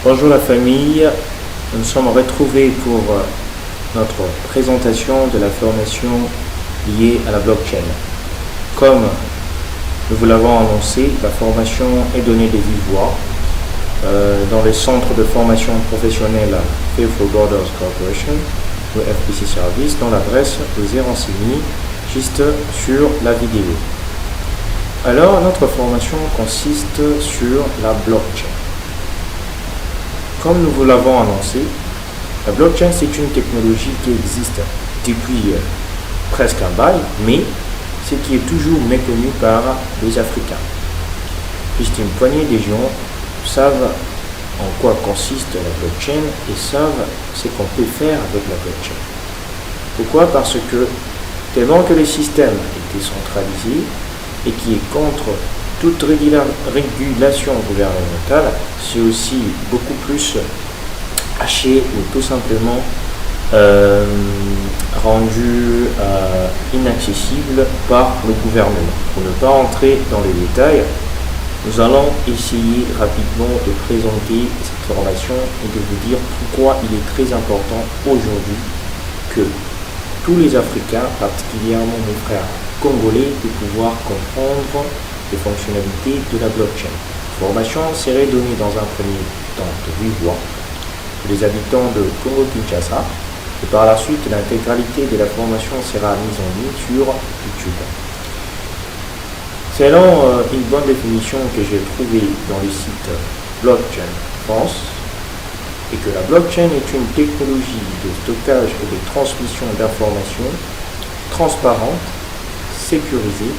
Bonjour la famille, nous nous sommes retrouvés pour notre présentation de la formation liée à la blockchain. Comme nous vous l'avons annoncé, la formation est donnée de vive voix dans le centre de formation professionnelle Faithful Borders Corporation, le FPC Service, dont l'adresse vous est renseignée juste sur la vidéo. Alors, notre formation consiste sur la blockchain. Comme nous vous l'avons annoncé, la blockchain c'est une technologie qui existe depuis presque un bail, mais ce qui est toujours méconnu par les Africains. Puisqu'une poignée de gens savent en quoi consiste la blockchain et savent ce qu'on peut faire avec la blockchain. Pourquoi? Parce que tellement que le système est décentralisé et qui est contre toute régulation gouvernementale, c'est aussi beaucoup plus haché ou tout simplement rendu inaccessible par le gouvernement. Pour ne pas entrer dans les détails, nous allons essayer rapidement de présenter cette formation et de vous dire pourquoi il est très important aujourd'hui que tous les Africains, particulièrement nos frères congolais, de pouvoir comprendre les fonctionnalités de la blockchain. La formation serait donnée dans un premier temps de vive voix pour les habitants de Congo-Kinshasa et par la suite l'intégralité de la formation sera mise en ligne sur YouTube. Selon une bonne définition que j'ai trouvée dans le site Blockchain France, et que la blockchain est une technologie de stockage et de transmission d'informations transparente, sécurisée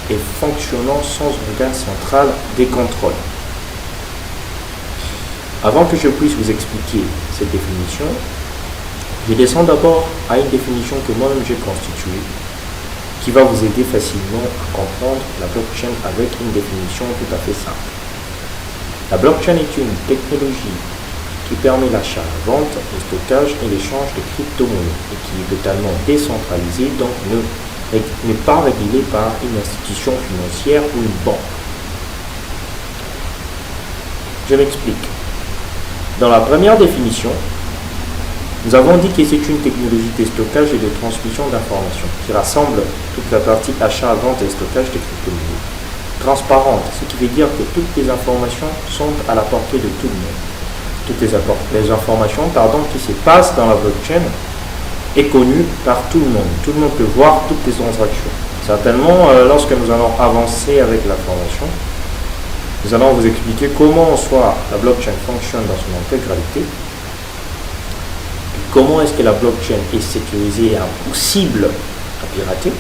et fonctionnant sans organe central des contrôles. Avant que je puisse vous expliquer cette définition, je descends d'abord à une définition que moi-même j'ai constituée, qui va vous aider facilement à comprendre la blockchain avec une définition tout à fait simple. La blockchain est une technologie qui permet l'achat, la vente, le stockage et l'échange de crypto-monnaies et qui est totalement décentralisée, donc n'est pas régulé par une institution financière ou une banque. Je m'explique. Dans la première définition, nous avons dit que c'est une technologie de stockage et de transmission d'informations qui rassemble toute la partie achat, vente et stockage de crypto-monnaies. Transparente, ce qui veut dire que toutes les informations sont à la portée de tout le monde. Toutes les informations qui se passent dans la blockchain est connu par tout le monde. Tout le monde peut voir toutes les transactions. Certainement, lorsque nous allons avancer avec la formation, nous allons vous expliquer comment en soi la blockchain fonctionne dans son intégralité, et comment est-ce que la blockchain est sécurisée et impossible à pirater,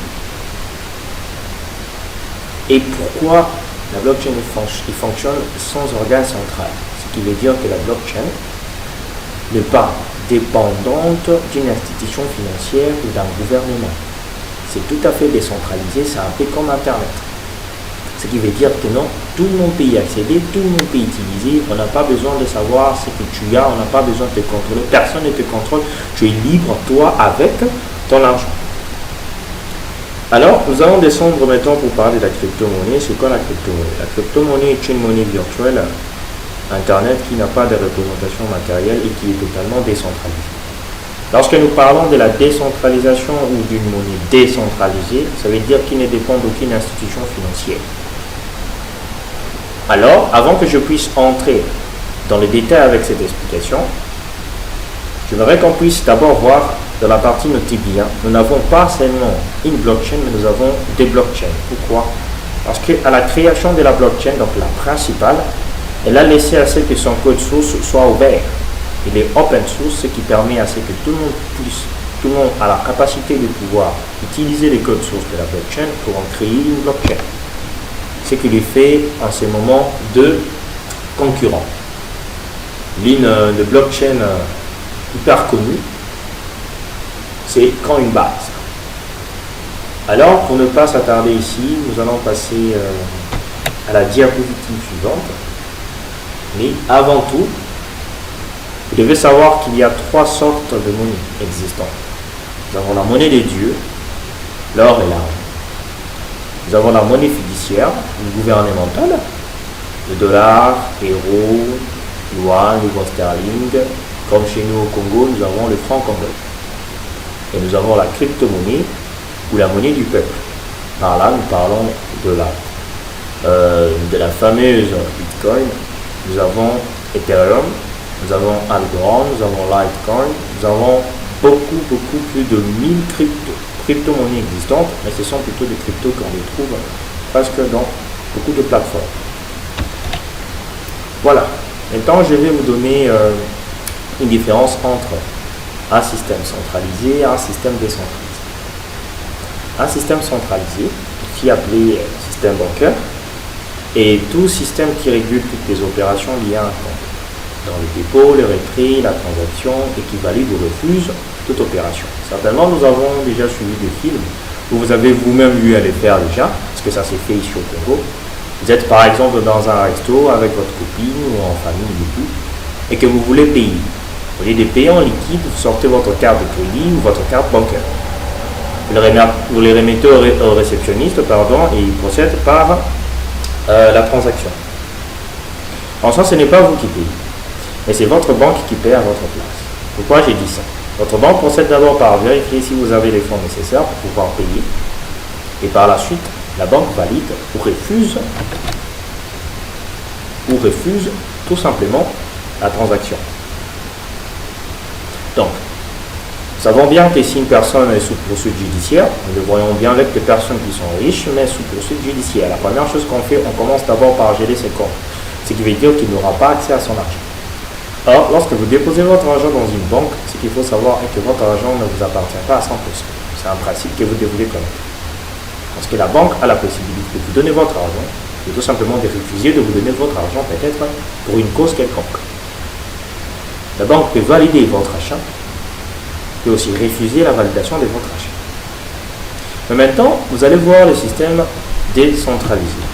et pourquoi la blockchain fonctionne sans organe central. Ce qui veut dire que la blockchain n'est pas dépendante d'une institution financière ou d'un gouvernement. C'est tout à fait décentralisé, c'est un peu comme Internet. Ce qui veut dire que non, tout le monde peut y accéder, tout le monde peut utiliser, on n'a pas besoin de savoir ce que tu as, on n'a pas besoin de te contrôler, personne ne te contrôle, tu es libre, toi, avec ton argent. Alors, nous allons descendre maintenant pour parler de la crypto-monnaie. C'est quoi la crypto-monnaie? La crypto-monnaie est une monnaie virtuelle Internet qui n'a pas de représentation matérielle et qui est totalement décentralisée. Lorsque nous parlons de la décentralisation ou d'une monnaie décentralisée, ça veut dire qu'il ne dépend d'aucune institution financière. Alors, avant que je puisse entrer dans les détails avec cette explication, j'aimerais qu'on puisse d'abord voir dans la partie notée bien. Nous n'avons pas seulement une blockchain, mais nous avons des blockchains. Pourquoi? Parce qu'à la création de la blockchain, donc la principale, elle a laissé à ce que son code source soit ouvert. Il est open source, ce qui permet à ce que tout le monde a la capacité de pouvoir utiliser les codes sources de la blockchain pour en créer une blockchain. Ce qui lui fait en ce moment deux concurrents. L'une de blockchain hyper connue, c'est Coinbase. Alors, pour ne pas s'attarder ici, nous allons passer à la diapositive suivante. Mais avant tout, vous devez savoir qu'il y a trois sortes de monnaies existantes. Nous avons la monnaie des dieux, l'or et l'argent. Nous avons la monnaie fiduciaire, ou gouvernementale, le dollar, euro, yuan, livre sterling. Comme chez nous au Congo, nous avons le franc congolais. Et nous avons la crypto-monnaie, ou la monnaie du peuple. Par là, nous parlons de la fameuse Bitcoin. Nous avons Ethereum, nous avons Algorand, nous avons Litecoin, nous avons beaucoup plus de 1000 crypto-monnaies existantes, mais ce sont plutôt des cryptos qu'on les trouve presque dans beaucoup de plateformes. Voilà. Maintenant, je vais vous donner une différence entre un système centralisé et un système décentralisé. Un système centralisé, aussi appelé système bancaire, est tout système qui régule toutes les opérations liées à un compte. Dans le dépôt, le retrait, la transaction, et qui valide ou refuse toute opération. Certainement, nous avons déjà suivi des films où vous avez vous-même eu à les faire déjà, parce que ça s'est fait ici au Congo. Vous êtes par exemple dans un resto avec votre copine ou en famille et tout, et que vous voulez payer. Au lieu de payer en liquide, vous sortez votre carte de crédit ou votre carte bancaire. Vous les remettez au réceptionniste, et il procède par la transaction. En soi, ce n'est pas vous qui payez, mais c'est votre banque qui paie à votre place. Pourquoi j'ai dit ça? Votre banque procède d'abord par vérifier si vous avez les fonds nécessaires pour pouvoir payer, et par la suite, la banque valide ou refuse tout simplement la transaction. Donc, nous savons bien que si une personne est sous poursuite judiciaire, nous le voyons bien avec des personnes qui sont riches, mais sous poursuite judiciaire. La première chose qu'on fait, on commence d'abord par geler ses comptes, ce qui veut dire qu'il n'aura pas accès à son argent. Or, lorsque vous déposez votre argent dans une banque, ce qu'il faut savoir est que votre argent ne vous appartient pas à 100%. C'est un principe que vous devez connaître. Parce que la banque a la possibilité de vous donner votre argent, et tout simplement de refuser de vous donner votre argent, peut-être pour une cause quelconque. La banque peut valider votre achat, et aussi refuser la validation de votre achat. Mais maintenant, vous allez voir le système décentralisé.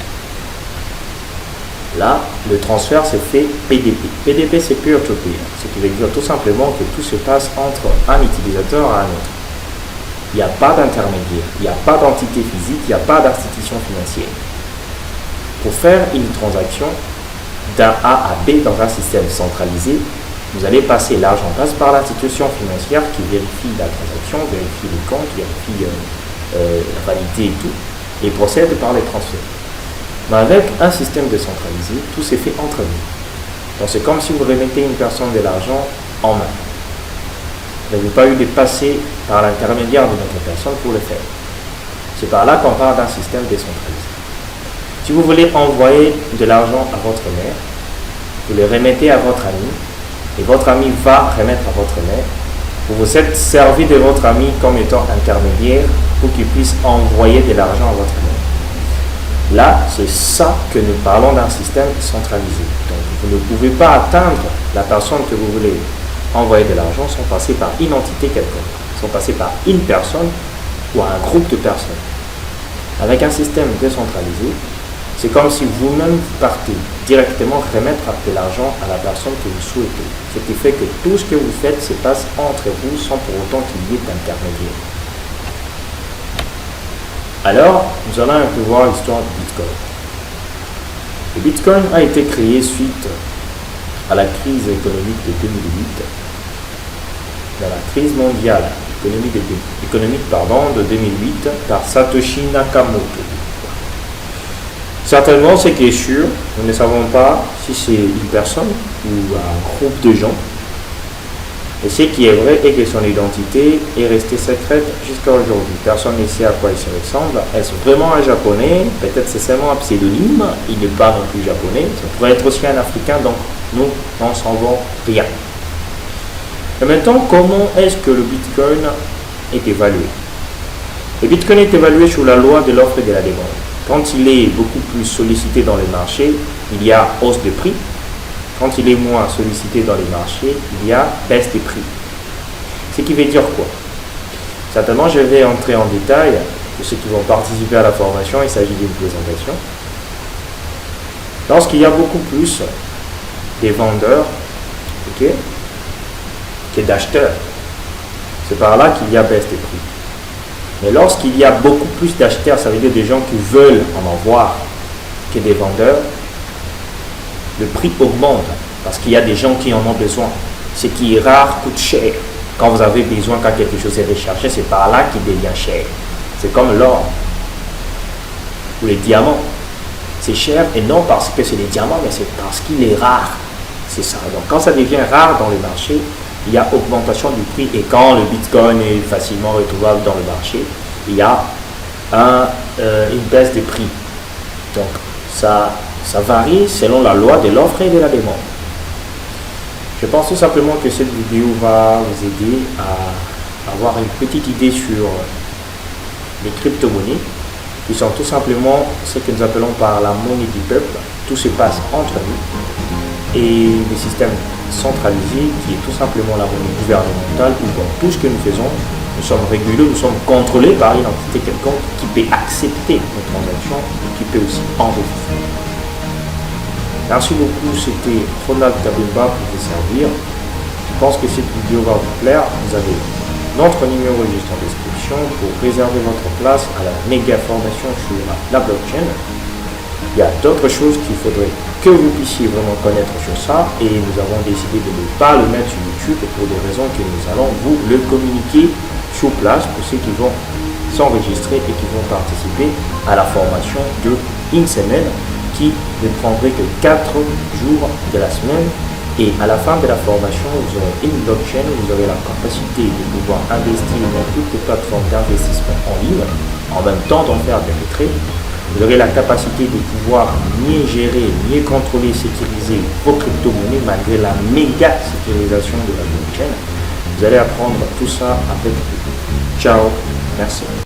Là, le transfert se fait PDP. PDP, c'est peer-to-peer, ce qui veut dire tout simplement que tout se passe entre un utilisateur et un autre. Il n'y a pas d'intermédiaire, il n'y a pas d'entité physique, il n'y a pas d'institution financière. Pour faire une transaction d'un A à B dans un système centralisé, vous allez passer, l'argent passe par l'institution financière qui vérifie la transaction, vérifie les comptes, vérifie la validité et tout, et procède par les transferts. Mais avec un système décentralisé, tout s'est fait entre nous. Donc c'est comme si vous remettez une personne de l'argent en main. Vous n'avez pas eu de passer par l'intermédiaire de notre personne pour le faire. C'est par là qu'on parle d'un système décentralisé. Si vous voulez envoyer de l'argent à votre mère, vous le remettez à votre ami, et votre ami va remettre à votre mère. Vous vous êtes servi de votre ami comme étant intermédiaire pour qu'il puisse envoyer de l'argent à votre mère. Là, c'est ça que nous parlons d'un système centralisé. Donc, vous ne pouvez pas atteindre la personne que vous voulez envoyer de l'argent sans passer par une entité quelconque, sans passer par une personne ou un groupe de personnes. Avec un système décentralisé, c'est comme si vous-même partez directement remettre de l'argent à la personne que vous souhaitez. Ce qui fait que tout ce que vous faites se passe entre vous sans pour autant qu'il y ait d'intermédiaire. Alors, nous allons un peu voir l'histoire du Bitcoin. Le Bitcoin a été créé suite à la crise économique de 2008, dans la crise mondiale économique de 2008 par Satoshi Nakamoto. Certainement, ce qui est sûr, nous ne savons pas si c'est une personne ou un groupe de gens. Et ce qui est vrai est que son identité est restée secrète jusqu'à aujourd'hui. Personne ne sait à quoi il se ressemble. Est-ce vraiment un japonais? Peut-être c'est seulement un pseudonyme. Il n'est pas non plus japonais. Ça pourrait être aussi un africain, donc nous n'en savons rien. Et maintenant, comment est-ce que le Bitcoin est évalué? Le Bitcoin est évalué sous la loi de l'offre et de la demande. Quand il est beaucoup plus sollicité dans les marchés, il y a hausse de prix. Quand il est moins sollicité dans les marchés, il y a baisse des prix. Ce qui veut dire quoi? Certainement, je vais entrer en détail pour ceux qui vont participer à la formation, il s'agit d'une présentation. Lorsqu'il y a beaucoup plus des vendeurs, ok, que d'acheteurs, c'est par là qu'il y a baisse des prix. Mais lorsqu'il y a beaucoup plus d'acheteurs, ça veut dire des gens qui veulent en avoir que des vendeurs, le prix augmente parce qu'il y a des gens qui en ont besoin. Ce qui est rare coûte cher. Quand vous avez besoin, quand quelque chose est recherché, c'est par là qu'il devient cher. C'est comme l'or ou les diamants. C'est cher et non parce que c'est des diamants, mais c'est parce qu'il est rare. C'est ça. Donc quand ça devient rare dans le marché, il y a augmentation du prix. Et quand le Bitcoin est facilement retrouvable dans le marché, il y a une baisse des prix. Donc ça varie selon la loi de l'offre et de la demande. Je pense tout simplement que cette vidéo va vous aider à avoir une petite idée sur les crypto-monnaies, qui sont tout simplement ce que nous appelons par la monnaie du peuple. Tout se passe entre nous. Et le système centralisé, qui est tout simplement la monnaie gouvernementale, où dans tout ce que nous faisons, nous sommes régulés, nous sommes contrôlés par une entité quelconque qui peut accepter nos transactions et qui peut aussi enregistrer. Merci beaucoup, c'était Ronald Kabemba pour vous servir. Je pense que cette vidéo va vous plaire. Vous avez notre numéro juste en description pour réserver votre place à la méga formation sur la blockchain. Il y a d'autres choses qu'il faudrait que vous puissiez vraiment connaître sur ça et nous avons décidé de ne pas le mettre sur YouTube pour des raisons que nous allons vous le communiquer sur place pour ceux qui vont s'enregistrer et qui vont participer à la formation de une semaine qui ne prendrait que 4 jours de la semaine. Et à la fin de la formation, vous aurez une blockchain, vous aurez la capacité de pouvoir investir dans toutes les plateformes d'investissement en ligne, en même temps d'en faire des retraits. Vous aurez la capacité de pouvoir mieux gérer, mieux contrôler, sécuriser vos crypto-monnaies malgré la méga sécurisation de la blockchain. Vous allez apprendre tout ça avec nous. Ciao, merci.